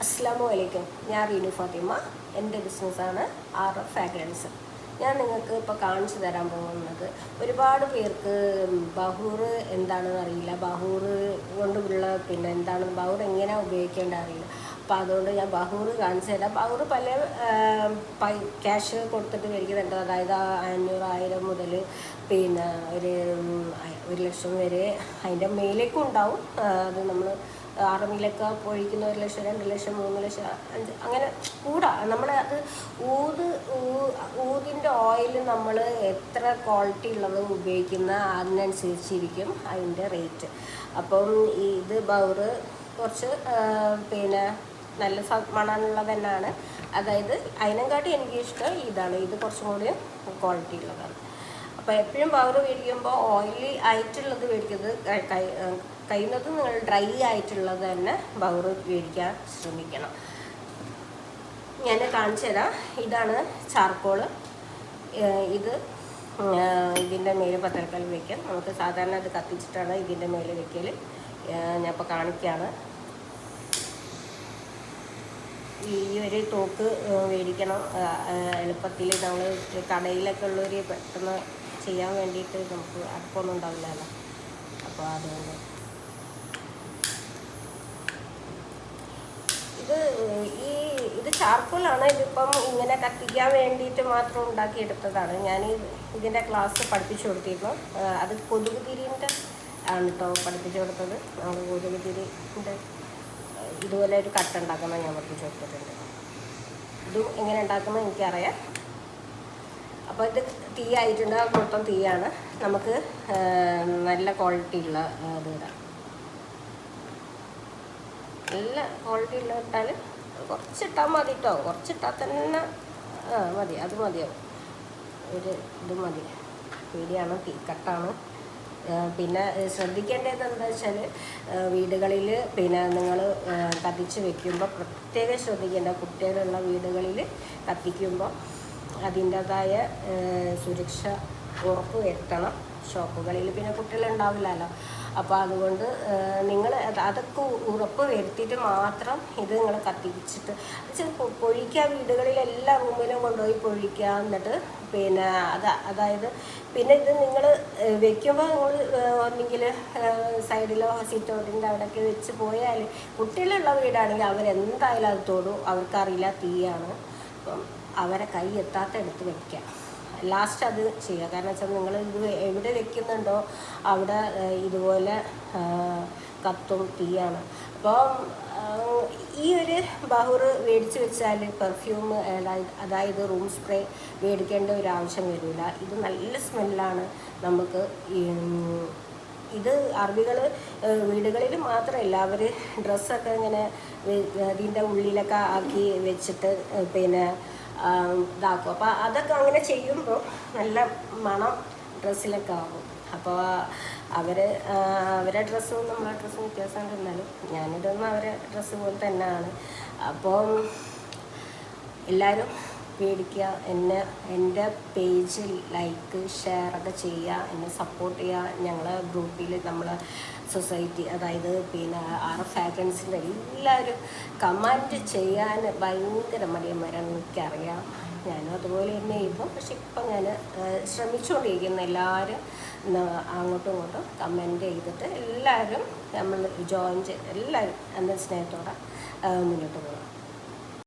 അസ്സലാമു അലൈക്കും. ഞാൻ റീനു ഫാത്തിമ. എൻ്റെ ബിസിനസ്സാണ് RF ഫ്രാഗ്രൻസ്. ഞാൻ നിങ്ങൾക്ക് ഇപ്പോൾ കാണിച്ചു തരാൻ പോകുന്നത് ഒരുപാട് പേർക്ക് ബഹൂർ എന്താണെന്ന് അറിയില്ല. ബഹൂർ കൊണ്ടുള്ള എന്താണ് ബഹൂർ എങ്ങനെ ഉപയോഗിക്കേണ്ട അറിയില്ല. അപ്പോൾ അതുകൊണ്ട് ഞാൻ ബഹൂർ കാണിച്ചു തരാം. ബഹൂർ പല ക്യാഷ് കൊടുത്തിട്ട് മേടിക്കുന്നുണ്ട്. അതായത് 500,000 മുതൽ ഒരു 1,00,000 വരെ അതിൻ്റെ മേലേക്കും ഉണ്ടാവും. അത് നമ്മൾ ആർമിയിലൊക്കെ പൊഴിക്കുന്ന 1,00,000, 2,00,000, 3,00,000, 5 അങ്ങനെ കൂടാ. നമ്മൾ അത് ഊതിൻ്റെ ഓയിൽ നമ്മൾ എത്ര ക്വാളിറ്റി ഉള്ളത് ഉപയോഗിക്കുന്ന അതിനനുസരിച്ചിരിക്കും അതിൻ്റെ റേറ്റ്. അപ്പം ഇത് ബൗർ കുറച്ച് നല്ല മണമുള്ളത് തന്നെയാണ്. അതായത് അതിനെക്കാട്ടി എനിക്കിഷ്ടം ഇതാണ്. ഇത് കുറച്ചും കൂടി ക്വാളിറ്റി ഉള്ളതാണ്. അപ്പോൾ എപ്പോഴും ബൗർ മേടിക്കുമ്പോൾ ഓയിലി ആയിട്ടുള്ളത് മേടിക്കുന്നത് കഴിയുന്നതും നിങ്ങൾ ഡ്രൈ ആയിട്ടുള്ളത് തന്നെ ബൗർ മേടിക്കാൻ ശ്രമിക്കണം. ഞാൻ കാണിച്ചു തരാം. ഇതാണ് ചാർക്കോള്. ഇതിൻ്റെ മേലെ പത്തരക്കൽ വയ്ക്കാം. നമുക്ക് സാധാരണ അത് കത്തിച്ചിട്ടാണ് ഇതിൻ്റെ മേലെ വയ്ക്കൽ. ഞാൻ ഇപ്പോൾ കാണിക്കുകയാണ്. ഈ ഒരു തോക്ക് മേടിക്കണം. എളുപ്പത്തിൽ നമ്മൾ കടയിലൊക്കെ ഉള്ളവർ പെട്ടെന്ന് ചെയ്യാൻ വേണ്ടിയിട്ട് നമുക്ക് അടുപ്പൊന്നും ഉണ്ടാവില്ലല്ലോ. അപ്പോൾ അതുകൊണ്ട് ഇത് ചാർക്കോളാണ്. ഇതിപ്പം ഇങ്ങനെ കത്തിക്കാൻ വേണ്ടിയിട്ട് മാത്രം ഉണ്ടാക്കിയെടുത്തതാണ്. ഞാൻ ഇതിൻ്റെ ക്ലാസ് പഠിപ്പിച്ചു കൊടുത്തിരുന്നു. അത് കൊതുക് തിരിൻ്റെ ആണ് കേട്ടോ പഠിപ്പിച്ചു കൊടുത്തത്. നമ്മൾ കൊതുക് തിരിൻ്റെ ഇതുപോലെ ഒരു കട്ട ഉണ്ടാക്കുന്നത് ഞാൻ പഠിപ്പിച്ചു കൊടുത്തിട്ടുണ്ട്. ഇതും എങ്ങനെ ഉണ്ടാക്കുന്നത് എനിക്കറിയാം. അപ്പോൾ ഇത് തീ ആയിട്ടുണ്ട്. മൊത്തം തീയാണ്. നമുക്ക് നല്ല ക്വാളിറ്റി ഉള്ള ഇത് ഇടാം. നല്ല ക്വാളിറ്റി ഉള്ള ഇട്ടാൽ കുറച്ചിട്ടാൽ മതി കേട്ടോ. കുറച്ചിട്ടാൽ തന്നെ മതി. അത് മതിയാവും. ഇത് മതി. പേടിയാണ്, തീക്കട്ടാണ്. പിന്നെ ശ്രദ്ധിക്കേണ്ടത് എന്താ വെച്ചാൽ വീടുകളിൽ നിങ്ങൾ കത്തിച്ച് വെക്കുമ്പോൾ പ്രത്യേകം ശ്രദ്ധിക്കേണ്ട. കുട്ടികളുള്ള വീടുകളിൽ കത്തിക്കുമ്പോൾ അതിൻ്റേതായ സുരക്ഷ ഉറപ്പ് വരുത്തണം. ഷോപ്പുകളിൽ പിന്നെ കുട്ടികളുണ്ടാവില്ലല്ലോ. അപ്പോൾ അതുകൊണ്ട് നിങ്ങൾ അതൊക്കെ ഉറപ്പ് വരുത്തിയിട്ട് മാത്രം ഇത് നിങ്ങൾ കത്തിച്ചിട്ട് പൊഴിക്കുക. വീടുകളിൽ എല്ലാ റൂമിലും കൊണ്ടുപോയി പൊഴിക്കുക. എന്നിട്ട് അതായത് ഇത് നിങ്ങൾ വെക്കുമ്പോൾ നിങ്ങൾ ഒന്നെങ്കിൽ സൈഡിലോ സിറ്റ് ഔട്ടിൻ്റെ അവിടെയൊക്കെ വെച്ച് പോയാൽ കുട്ടികളുള്ള വീടാണെങ്കിൽ അവരെന്തായാലും അത് തൊടും. അവർക്കറിയില്ല തീയാണ്. അപ്പം അവരെ കൈ എത്താത്ത എടുത്ത് വയ്ക്കുക. ലാസ്റ്റ് അത് ചെയ്യുക. കാരണം വെച്ചാൽ നിങ്ങൾ ഇത് എവിടെ വെക്കുന്നുണ്ടോ അവിടെ ഇതുപോലെ കത്തും, തീയാണ്. അപ്പോൾ ഈ ഒരു ബഹൂർ മേടിച്ച് വെച്ചാൽ പെർഫ്യൂം അതായത് റൂം സ്പ്രേ മേടിക്കേണ്ട ഒരു ആവശ്യം വരില്ല. ഇത് നല്ല സ്മെല്ലാണ് നമുക്ക്. ഇത് അറബികൾ വീടുകളിൽ മാത്രമല്ല, അവർ ഡ്രസ്സൊക്കെ ഇങ്ങനെ ഇതിൻ്റെ ഉള്ളിലൊക്കെ ആക്കി വെച്ചിട്ട് ഇതാക്കും. അപ്പോൾ അതൊക്കെ അങ്ങനെ ചെയ്യുമ്പോൾ നല്ല മണം ഡ്രസ്സിലൊക്കെ ആകും. അപ്പോൾ അവരെ ഡ്രസ്സും നമ്മളെ ഡ്രസ്സും വ്യത്യാസം ഉണ്ടെന്നാലും ഞാനിതൊന്നും അവരെ ഡ്രസ്സ് പോലെ തന്നെയാണ്. അപ്പം എല്ലാവരും പേടിക്കുക. എൻ്റെ പേജ് ലൈക്ക് ഷെയറൊക്കെ ചെയ്യുക. എന്നെ സപ്പോർട്ട് ചെയ്യുക. ഞങ്ങളെ ഗ്രൂപ്പിൽ നമ്മളെ സൊസൈറ്റി അതായത് RF ഫ്രാഗ്രൻസിൻ്റെ എല്ലാവരും കമൻറ്റ് ചെയ്യാൻ ഭയങ്കര മടിയന്മാരാണ്. എനിക്കറിയാം. ഞാനും അതുപോലെ തന്നെ ആയിരുന്നു. പക്ഷെ ഇപ്പം ഞാൻ ശ്രമിച്ചുകൊണ്ടിരിക്കുന്നു. എല്ലാവരും അങ്ങോട്ടും ഇങ്ങോട്ടും കമൻറ്റ് ചെയ്തിട്ട് എല്ലാവരും നമ്മൾ ജോയിൻ ചെയ്ത് എല്ലാവരും എൻ്റെ സ്നേഹത്തോടെ മുന്നോട്ട് പോകും.